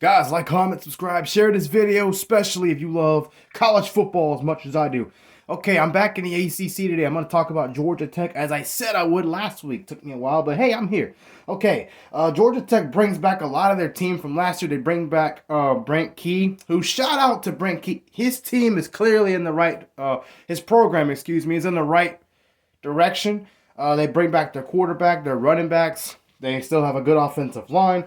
Guys, like, comment, subscribe, share this video, especially if you love college football as much as I do. Okay, I'm back in the ACC today. I'm going to talk about Georgia Tech as I said I would last week. Took me a while, but hey, I'm here. Okay, Georgia Tech brings back a lot of their team from last year. They bring back Brent Key, who shout out to Brent Key. His team is clearly in the right, his program, excuse me, is in the right direction. They bring back their quarterback, their running backs. They still have a good offensive line.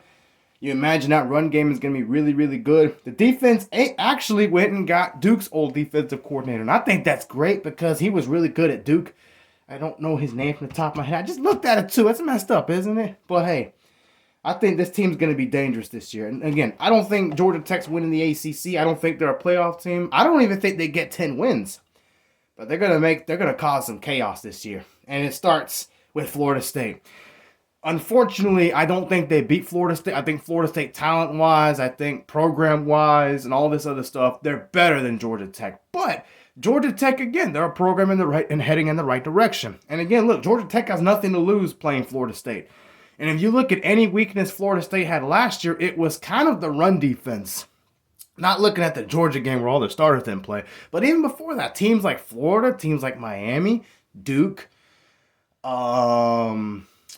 You imagine that run game is going to be really, really good. The defense actually went and got Duke's old defensive coordinator. And I think that's great because he was really good at Duke. I don't know his name from the top of my head. I just looked at it too. It's messed up, isn't it? But hey, I think this team's going to be dangerous this year. And again, I don't think Georgia Tech's winning the ACC. I don't think they're a playoff team. I don't even think they get 10 wins. But they're going to cause some chaos this year. And it starts with Florida State. Unfortunately, I don't think they beat Florida State. I think Florida State talent-wise, I think program-wise, and all this other stuff, they're better than Georgia Tech. But Georgia Tech, again, they're a program in the right and heading in the right direction. And again, look, Georgia Tech has nothing to lose playing Florida State. And if you look at any weakness Florida State had last year, it was kind of the run defense. Not looking at the Georgia game where all their starters didn't play. But even before that, teams like Florida, teams like Miami, Duke,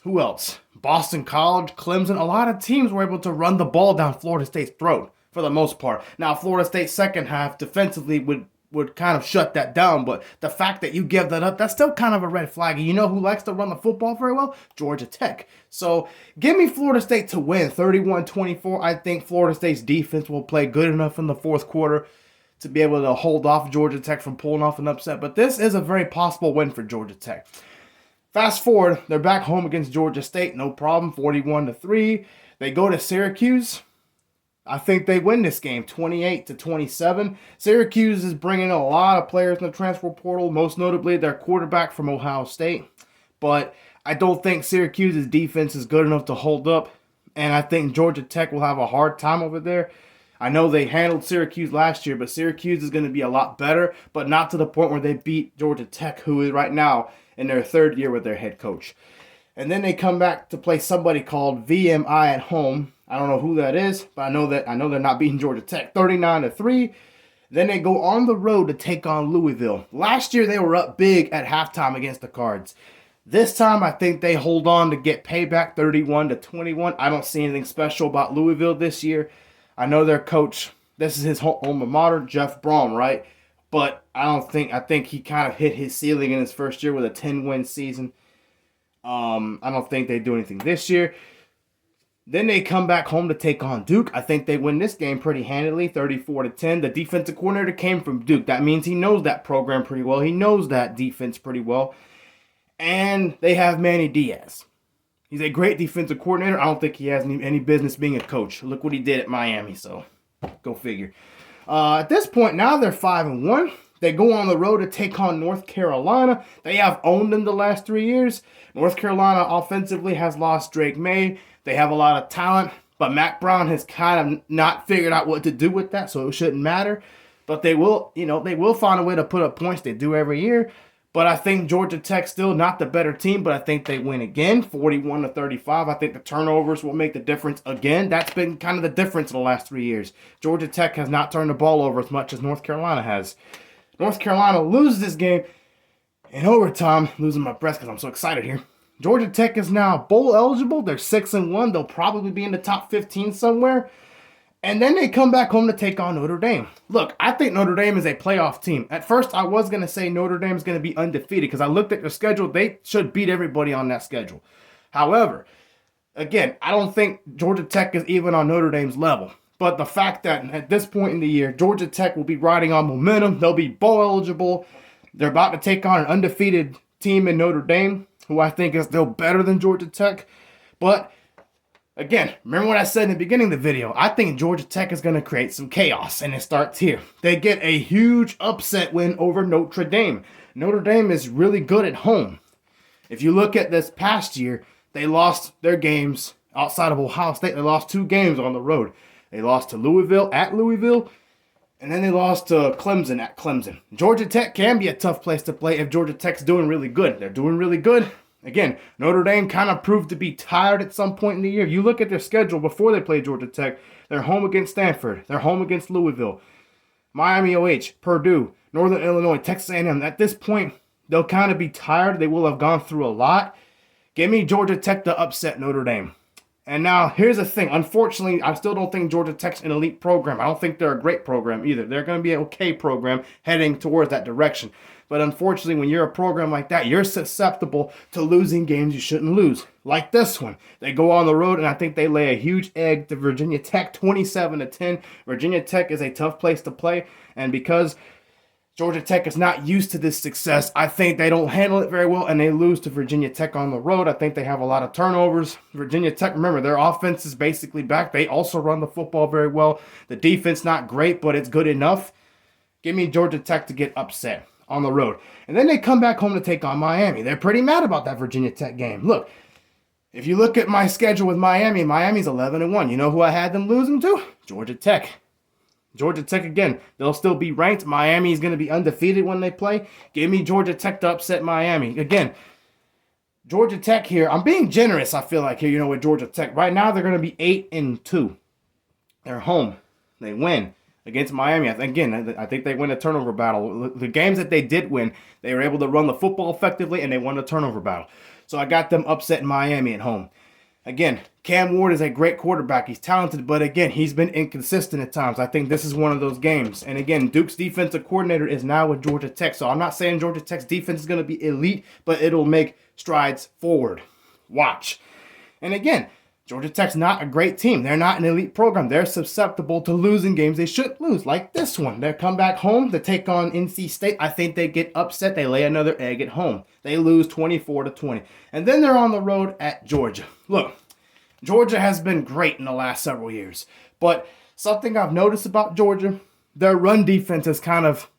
who else? Boston College, Clemson. A lot of teams were able to run the ball down Florida State's throat for the most part. Now, Florida State's second half defensively would kind of shut that down, but the fact that you give that up, that's still kind of a red flag. You know who likes to run the football very well? Georgia Tech. So give me Florida State to win 31-24. I think Florida State's defense will play good enough in the fourth quarter to be able to hold off Georgia Tech from pulling off an upset, but this is a very possible win for Georgia Tech. Fast forward, they're back home against Georgia State, no problem, 41-3. They go to Syracuse. I think they win this game, 28-27. Syracuse is bringing a lot of players in the transfer portal, most notably their quarterback from Ohio State. But I don't think Syracuse's defense is good enough to hold up, and I think Georgia Tech will have a hard time over there. I know they handled Syracuse last year, but Syracuse is going to be a lot better, but not to the point where they beat Georgia Tech, who is right now in their third year with their head coach. And then they come back to play somebody called VMI at home. I don't know who that is, but I know they're not beating Georgia Tech 39-3. Then they go on the road to take on Louisville. Last year they were up big at halftime against the Cards. This time I think they hold on to get payback 31-21. I don't see anything special about Louisville this year. I know their coach, this is his alma mater, Jeff Brom, right? But I think he kind of hit his ceiling in his first year with a 10-win season. I don't think they do anything this year. Then they come back home to take on Duke. I think they win this game pretty handily, 34-10. The defensive coordinator came from Duke. That means he knows that program pretty well. He knows that defense pretty well. And they have Manny Diaz. He's a great defensive coordinator. I don't think he has any business being a coach. Look what he did at Miami, so go figure. At this point, now they're 5-1. They go on the road to take on North Carolina. They have owned them the last 3 years. North Carolina offensively has lost Drake May. They have a lot of talent, but Mack Brown has kind of not figured out what to do with that, so it shouldn't matter. But they will find a way to put up points. They do every year. But I think Georgia Tech's still not the better team, but I think they win again, 41-35. I think the turnovers will make the difference again. That's been kind of the difference in the last 3 years. Georgia Tech has not turned the ball over as much as North Carolina has. North Carolina loses this game in overtime. Losing my breath because I'm so excited here. Georgia Tech is now bowl eligible. They're 6-1. They'll probably be in the top 15 somewhere. And then they come back home to take on Notre Dame. Look, I think Notre Dame is a playoff team. At first, I was going to say Notre Dame is going to be undefeated because I looked at their schedule. They should beat everybody on that schedule. However, again, I don't think Georgia Tech is even on Notre Dame's level. But the fact that at this point in the year, Georgia Tech will be riding on momentum. They'll be bowl eligible. They're about to take on an undefeated team in Notre Dame, who I think is still better than Georgia Tech. But again, remember what I said in the beginning of the video. I think Georgia Tech is going to create some chaos, and it starts here. They get a huge upset win over Notre Dame. Notre Dame is really good at home. If you look at this past year, they lost their games outside of Ohio State. They lost 2 games on the road. They lost to Louisville at Louisville, and then they lost to Clemson at Clemson. Georgia Tech can be a tough place to play if Georgia Tech's doing really good. They're doing really good. Again, Notre Dame kind of proved to be tired at some point in the year. If you look at their schedule before they played Georgia Tech, They're home against Stanford. They're home against Louisville, Miami OH, Purdue, Northern Illinois, Texas A&M. At this point, they'll kind of be tired. They will have gone through a lot. Give me Georgia Tech to upset Notre Dame. And now, here's the thing. Unfortunately, I still don't think Georgia Tech's an elite program. I don't think they're a great program either. They're going to be an okay program heading towards that direction. But unfortunately, when you're a program like that, you're susceptible to losing games you shouldn't lose. Like this one. They go on the road, and I think they lay a huge egg to Virginia Tech, 27-10. Virginia Tech is a tough place to play. And because Georgia Tech is not used to this success, I think they don't handle it very well, and they lose to Virginia Tech on the road. I think they have a lot of turnovers. Virginia Tech, remember, their offense is basically back. They also run the football very well. The defense not great, but it's good enough. Give me Georgia Tech to get upset on the road. And then they come back home to take on Miami. They're pretty mad about that Virginia Tech game. Look, if you look at my schedule with Miami, Miami's 11-1. You know who I had them losing to? Georgia Tech. Georgia Tech again, they'll still be ranked. Miami is going to be undefeated when they play. Give me Georgia Tech to upset Miami. Again, Georgia Tech here, I'm being generous, I feel like, here, with Georgia Tech. Right now, they're going to be 8-2. They're home. They win against Miami. I think they win a turnover battle. The games that they did win, they were able to run the football effectively, and they won the turnover battle. So I got them upsetting Miami at home. Again, Cam Ward is a great quarterback. He's talented, but again, he's been inconsistent at times. I think this is one of those games. And again, Duke's defensive coordinator is now with Georgia Tech. So I'm not saying Georgia Tech's defense is going to be elite, but it'll make strides forward. Watch. And again, Georgia Tech's not a great team. They're not an elite program. They're susceptible to losing games they shouldn't lose, like this one. They come back home to take on NC State. I think they get upset. They lay another egg at home. They lose 24-20. And then they're on the road at Georgia. Look, Georgia has been great in the last several years. But something I've noticed about Georgia, their run defense has kind of,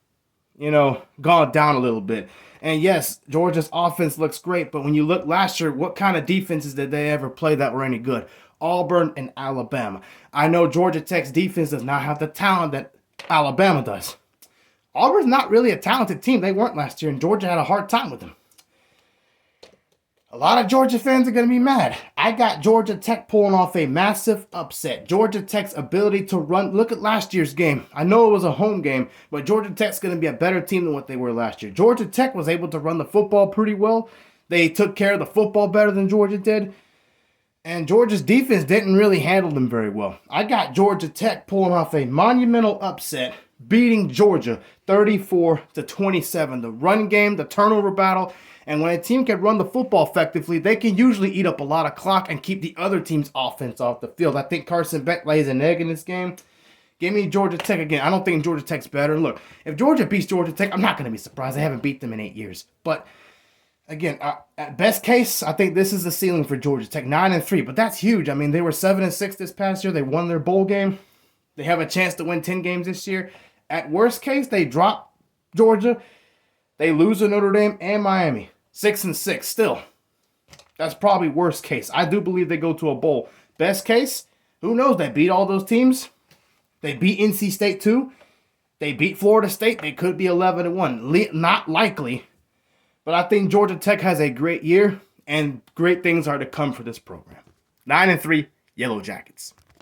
gone down a little bit. And yes, Georgia's offense looks great, but when you look last year, what kind of defenses did they ever play that were any good? Auburn and Alabama. I know Georgia Tech's defense does not have the talent that Alabama does. Auburn's not really a talented team. They weren't last year, and Georgia had a hard time with them. A lot of Georgia fans are going to be mad. I got Georgia Tech pulling off a massive upset. Georgia Tech's ability to run. Look at last year's game. I know it was a home game, but Georgia Tech's going to be a better team than what they were last year. Georgia Tech was able to run the football pretty well. They took care of the football better than Georgia did. And Georgia's defense didn't really handle them very well. I got Georgia Tech pulling off a monumental upset, beating Georgia 34-27. The run game, the turnover battle. And when a team can run the football effectively, they can usually eat up a lot of clock and keep the other team's offense off the field. I think Carson Beck lays an egg in this game. Give me Georgia Tech again. I don't think Georgia Tech's better. Look, if Georgia beats Georgia Tech, I'm not going to be surprised. They haven't beat them in 8 years. But again, at best case, I think this is the ceiling for Georgia Tech, 9-3. But that's huge. I mean, they were 7-6 this past year. They won their bowl game. They have a chance to win 10 games this year. At worst case, they drop Georgia. They lose to Notre Dame and Miami. 6-6 still. That's probably worst case. I do believe they go to a bowl. Best case, who knows? They beat all those teams. They beat NC State too. They beat Florida State. They could be 11-1. Not likely. But I think Georgia Tech has a great year, and great things are to come for this program. 9-3, Yellow Jackets.